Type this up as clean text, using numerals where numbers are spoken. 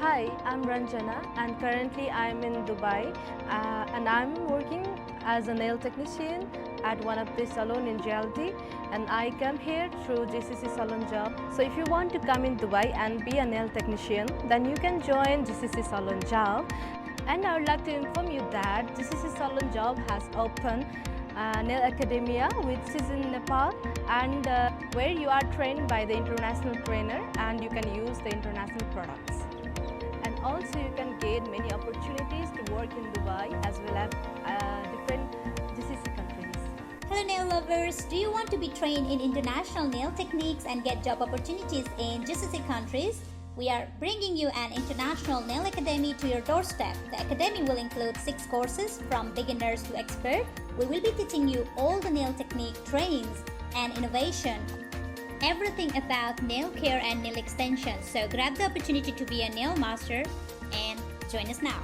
Hi, I'm Ranjana and currently I'm in Dubai and I'm working as a nail technician at one of the salon in JLT, and I come here through GCC Salon Job. So if you want to come in Dubai and be a nail technician, then you can join GCC Salon Job. And I would like to inform you that GCC Salon Job has opened Nail Academia, which is in Nepal, and where you are trained by the international trainer and you can use the international products. And also you can gain many opportunities to work in Dubai as well as different GCC countries. Hello nail lovers, do you want to be trained in international nail techniques and get job opportunities in GCC countries? We are bringing you an international nail academy to your doorstep. The academy will include 6 courses from beginners to expert. We will be teaching you all the nail technique, trainings and innovation. Everything about nail care and nail extension. So grab the opportunity to be a nail master and join us now.